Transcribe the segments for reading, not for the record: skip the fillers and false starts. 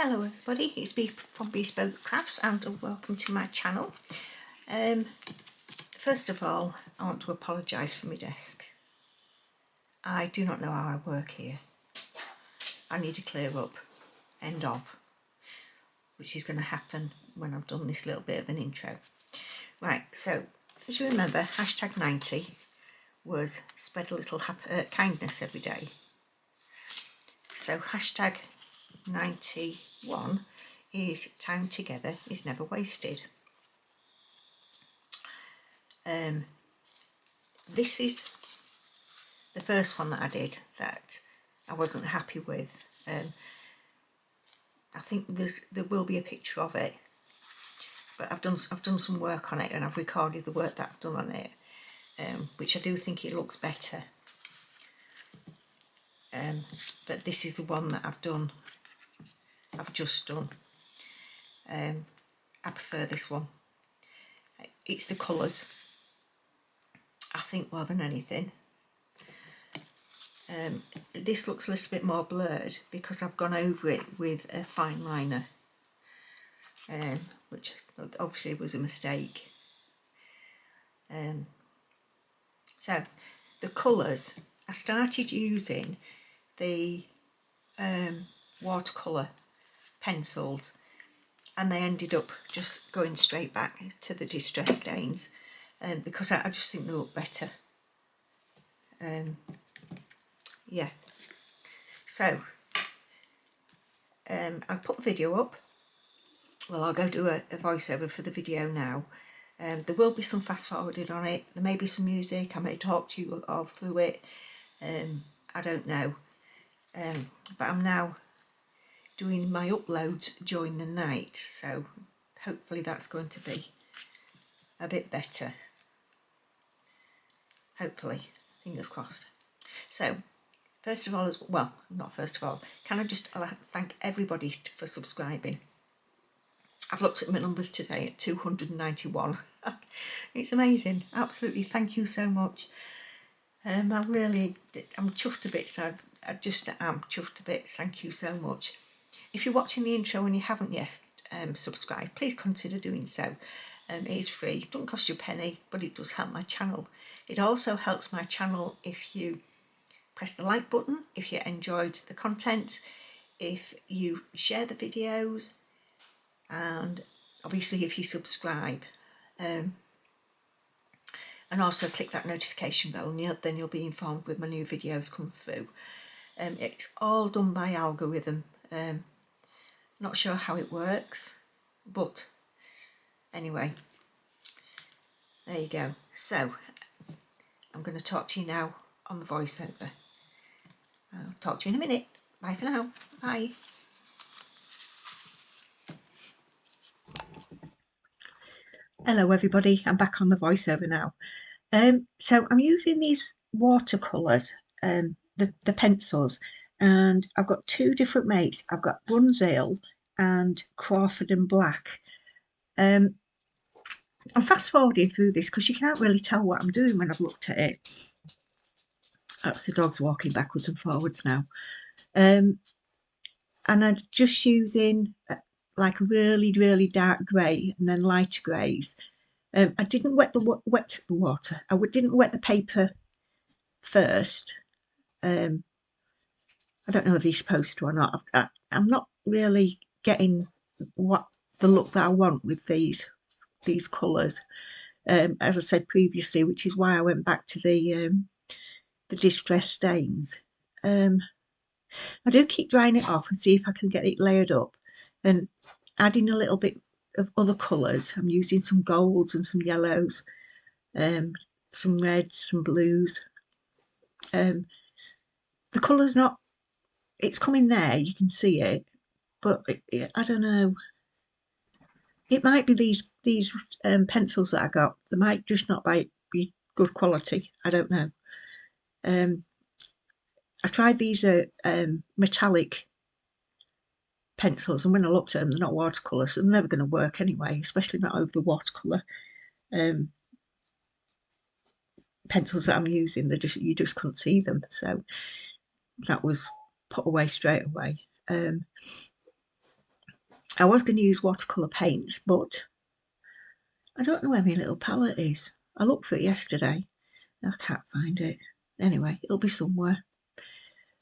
Hello everybody, it's Bea from Bespoke Crafts and welcome to my channel. First of all, I want to apologise for my desk. I do not know how I work here. I need to clear up, end of, which is going to happen when I've done this little bit of an intro. Right, so as you remember, hashtag 90 was spread a little kindness every day. So hashtag 91 is time together is never wasted. This is the first one that I did that I wasn't happy with. I think there will be a picture of it, but I've done some work on it and I've recorded the work that I've done on it, which I do think it looks better. But this is the one that I've just done. I prefer this one. It's the colours, I think, more than anything. This looks a little bit more blurred because I've gone over it with a fine liner, which obviously was a mistake. So the colours, I started using the watercolour pencils and they ended up just going straight back to the distress stains, because I just think they look better. Yeah, so I'll put the video up. Well, I'll go do a voiceover for the video now. There will be some fast forwarded on it. There may be some music. I may talk to you all through it. I don't know. But I'm now doing my uploads during the night, so hopefully that's going to be a bit better. Hopefully, fingers crossed. So, first of all, can I just thank everybody for subscribing? I've looked at my numbers today at 291. It's amazing, absolutely. Thank you so much. I'm chuffed to bits. I just am chuffed to bits. Thank you so much. If you're watching the intro and you haven't yet subscribed, please consider doing so. It is free, it doesn't cost you a penny, but it does help my channel. It also helps my channel if you press the like button, if you enjoyed the content, if you share the videos, and obviously if you subscribe. And also click that notification bell, and then you'll be informed when my new videos come through. It's all done by algorithm. Not sure how it works, but anyway, there you go. So I'm going to talk to you now on the voiceover. I'll talk to you in a minute. Bye for now. Bye. Hello everybody, I'm back on the voiceover now. So I'm using these watercolours, the pencils, and I've got two different makes. I've got Brunswick and Crawford and Black. I'm fast forwarding through this because you can't really tell what I'm doing when I've looked at it. That's the dogs walking backwards and forwards now. And I'm just using like really, really dark grey and then lighter greys. I didn't wet the water. I didn't wet the paper first. I don't know if you're supposed to or not. I'm not really getting the look that I want with these colours. As I said previously, which is why I went back to the distress stains. I do keep drying it off and see if I can get it layered up and adding a little bit of other colours. I'm using some golds and some yellows, some reds, some blues. The colour's not, it's coming there, you can see it, but I don't know. It might be these pencils that I got. They might just not be good quality. I don't know. I tried these metallic pencils, and when I looked at them, they're not watercolour, so they're never going to work anyway, especially not over the watercolour pencils that I'm using. You just couldn't see them, so that was put away straight away. I was going to use watercolour paints, but I don't know where my little palette is. I looked for it yesterday. I can't find it. Anyway, it'll be somewhere.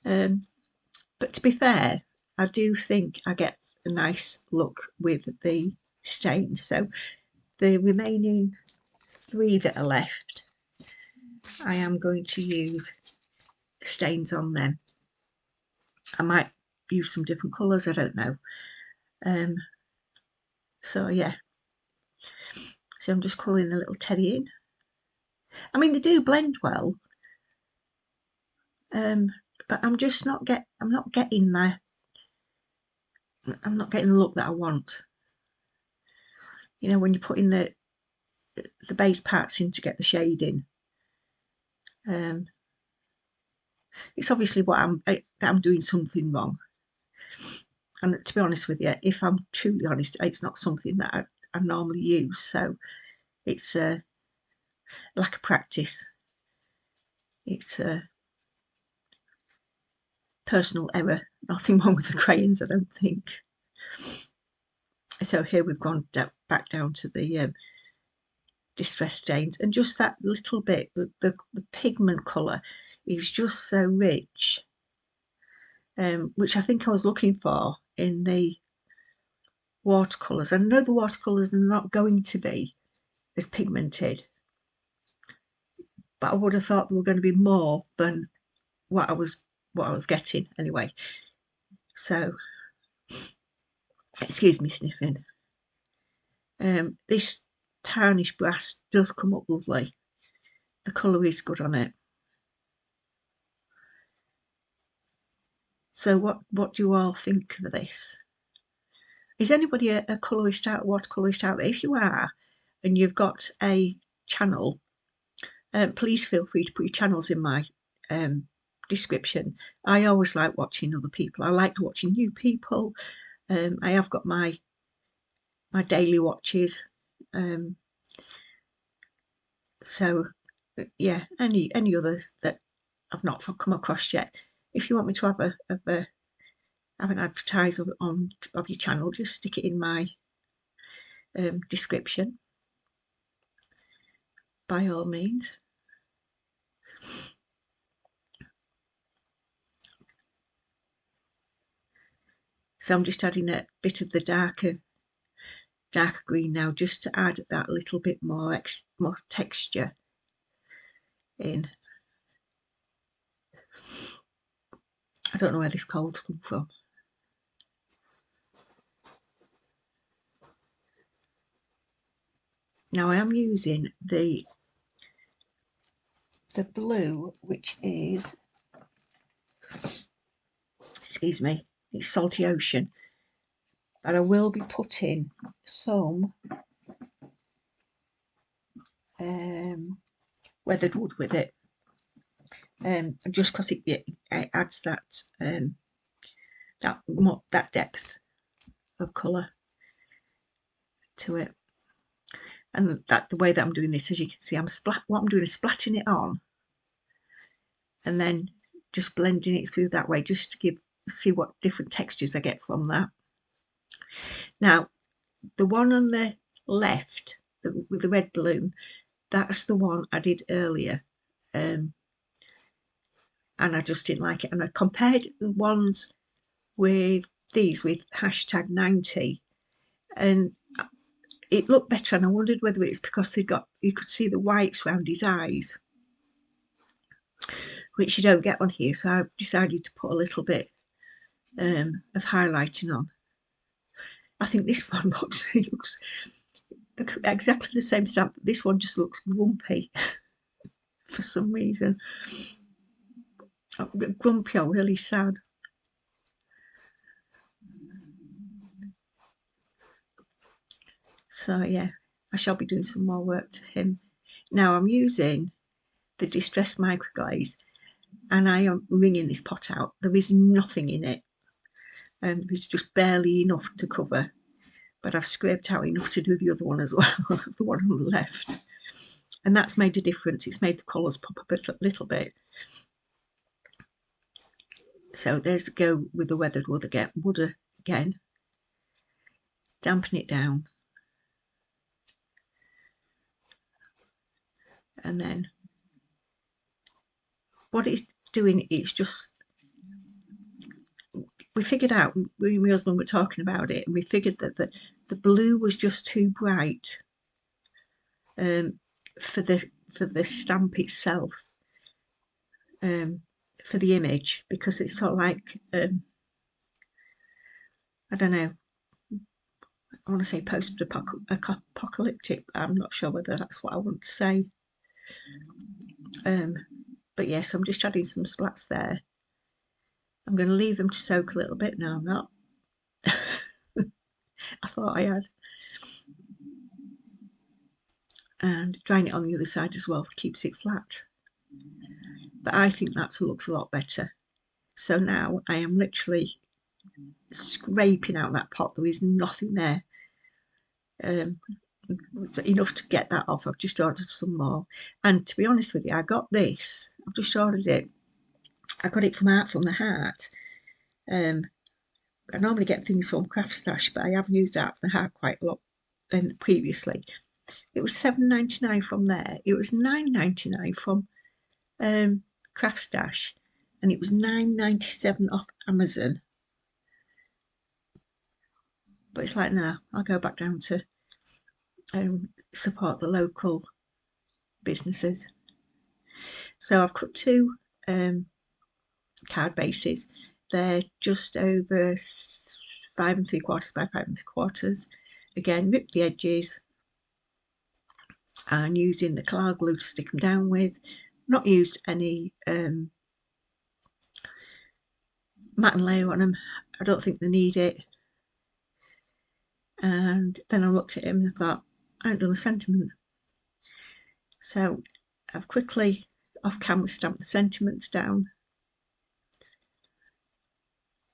But to be fair, I do think I get a nice look with the stains. So the remaining 3 that are left, I am going to use stains on them. I might use some different colours, I don't know. So yeah, so I'm just colouring the little teddy in. I mean, they do blend well, but I'm just not getting there. I'm not getting the look that I want. You know, when you're putting the base parts in to get the shading, it's obviously that I'm doing something wrong. And to be honest with you, if I'm truly honest, it's not something that I normally use. So it's a lack of practice. It's a personal error. Nothing wrong with the crayons, I don't think. So here we've gone back down to the distress stains, and just that little bit, the pigment colour is just so rich, which I think I was looking for in the watercolours. I know the watercolours are not going to be as pigmented, but I would have thought there were going to be more than what I was getting anyway. So excuse me sniffing. This tarnish brass does come up lovely. The colour is good on it. So what do you all think of this? Is anybody a colourist out, watercolourist out there? If you are, and you've got a channel, please feel free to put your channels in my description. I always like watching other people. I like watching new people. I have got my daily watches. So yeah, any others that I've not come across yet. If you want me to have an advertise of your channel, just stick it in my description, by all means. So I'm just adding a bit of the darker green now, just to add that little bit more texture in. I don't know where this cold's come from. Now I am using the blue, which is, excuse me, it's Salty Ocean, and I will be putting some weathered wood with it, just because it adds that that depth of colour to it. And that the way that I'm doing this, as you can see, what I'm doing is splatting it on and then just blending it through that way, just to see what different textures I get from that. Now the one on the left with the red balloon, that's the one I did earlier, and I just didn't like it, and I compared the ones with these with #90, and it looked better, and I wondered whether it's because you could see the whites around his eyes, which you don't get on here. So I decided to put a little bit of highlighting on. I think this one looks exactly the same stamp, but this one just looks grumpy for some reason. Grumpy or really sad. So yeah, I shall be doing some more work to him. Now I'm using the Distress Micro Glaze, and I am wringing this pot out. There is nothing in it, and there's just barely enough to cover, but I've scraped out enough to do the other one as well, the one on the left, and that's made a difference. It's made the colours pop up a little bit. So there's the go with the weathered wood again. dampen it down, and then what it's doing is just, we figured out, we and my husband were talking about it, and we figured that the blue was just too bright for the stamp itself, for the image, because it's sort of like, I don't know, I want to say post-apocalyptic, but I'm not sure whether that's what I want to say. But yes, I'm just adding some splats there. I'm going to leave them to soak a little bit. No, I'm not. I thought I had. And drying it on the other side as well keeps it flat. But I think that looks a lot better. So now I am literally scraping out that pot. There is nothing there. It's enough to get that off. I've just ordered some more. And to be honest with you, I got this. I've just ordered it. I got it from Art from the Heart. I normally get things from Craft Stash, but I have used Art from the Heart quite a lot previously. It was $7.99 from there. It was $9.99 from Craft Stash, and it was $9.97 off Amazon. But it's like, no, I'll go back down to support the local businesses. So I've cut two card bases. They're just over 5 3/4 by 5 3/4. Again, rip the edges and using the Collall glue to stick them down with. Not used any matte and layer on them. I don't think they need it. And then I looked at him and I thought, I haven't done the sentiment. So I've quickly off camera stamped the sentiments down,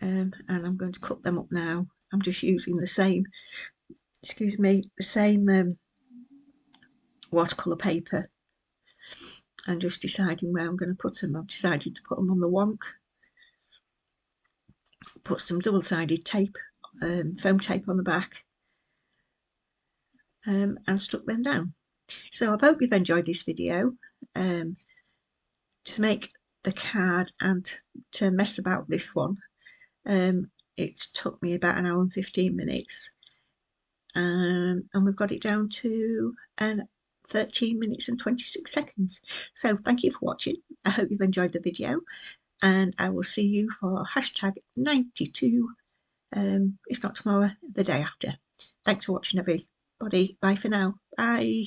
and I'm going to cut them up now. I'm just using the same, the same watercolour paper, and just deciding where I'm going to put them. I've decided to put them on the wonk, put some double-sided tape, foam tape on the back, and stuck them down. So I hope you've enjoyed this video. To make the card and to mess about this one, it took me about 1 hour and 15 minutes, and we've got it down to 13 minutes and 26 seconds. So thank you for watching. I hope you've enjoyed the video, and I will see you for hashtag 92, if not tomorrow, the day after. Thanks for watching, everybody. Bye for now. Bye.